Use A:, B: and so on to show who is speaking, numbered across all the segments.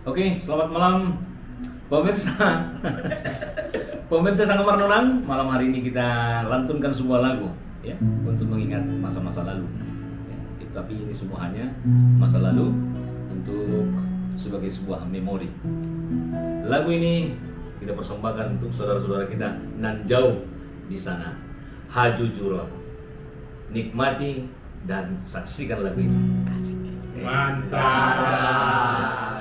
A: Oke, selamat malam pemirsa. Pemirsa Sanggamar Nonang, malam hari ini kita lantunkan sebuah lagu ya untuk mengingat masa-masa lalu. Ya, tapi ini semua hanya masa lalu untuk sebagai sebuah memori. Lagu ini kita persembahkan untuk saudara-saudara kita nan jauh di sana. Hajujuron. Nikmati dan saksikan lagu ini. Asik.
B: Mantap.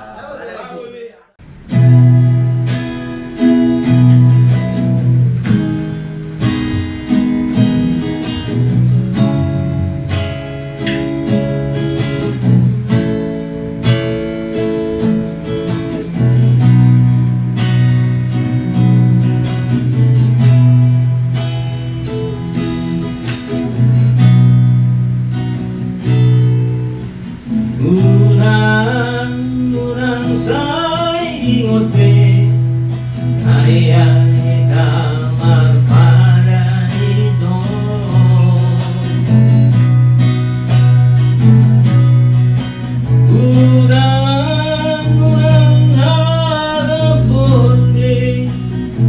A: Unang sa ingote ay kamar para ito. Unang harapon di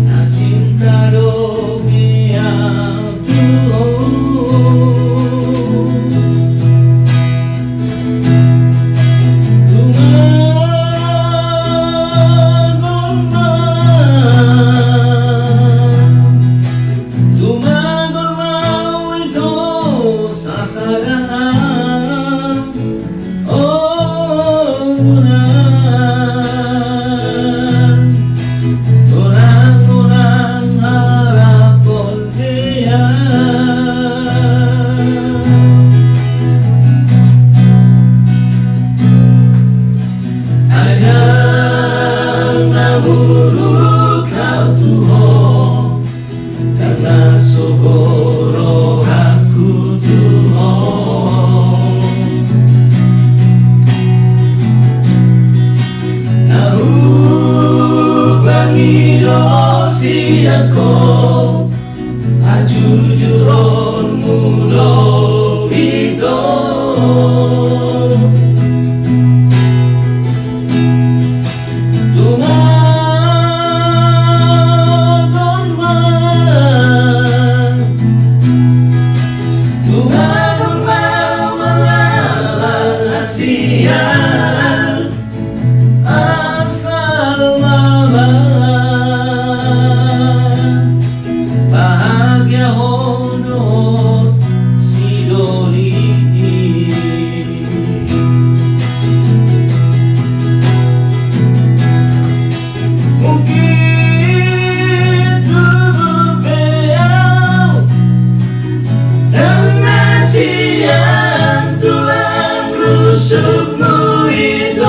A: na cinta domi ako hajujuron mulo ito. Tumagon mga lalasiyan ang salmaban. Bahagia hono si Doli. Mungkin berbea dan nasian tulang rusukmu itu.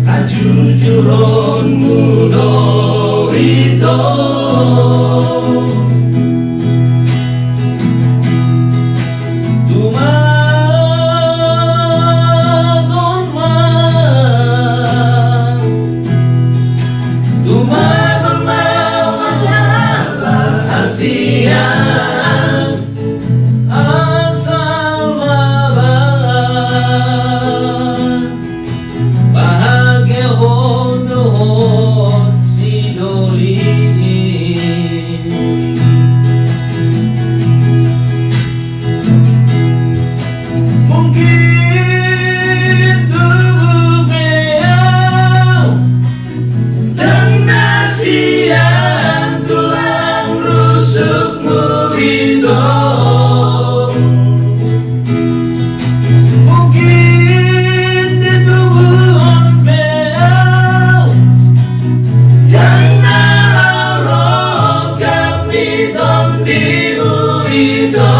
A: Hajujuron mudo ito. Tumagon asal mabahan bahagia hondohon sidolini mungkin tubuh beliau dan nasihan tulang rusukmu itu mungkin di tubuh beliau jangan roh kami tondimu itu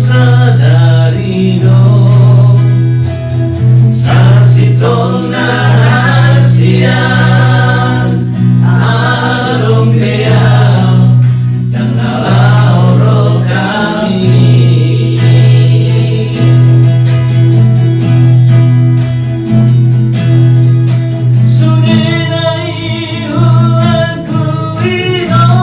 A: sadari dong sasitong nahasian arong beyang dangalah oro kami sudinai uangku inong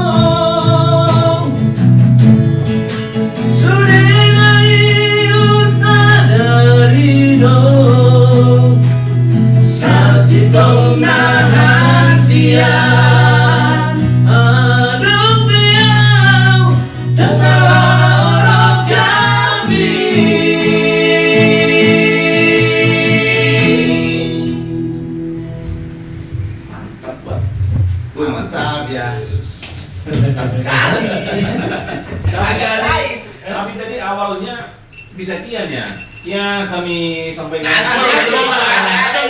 A: sasitong nahasian adong beliau dengar kami mantap banget
B: Mantap ya.
C: Kali.
B: Agak lain.
C: Tapi tadi awalnya bisa kian ya. Ya kami sampaikan.
B: Ada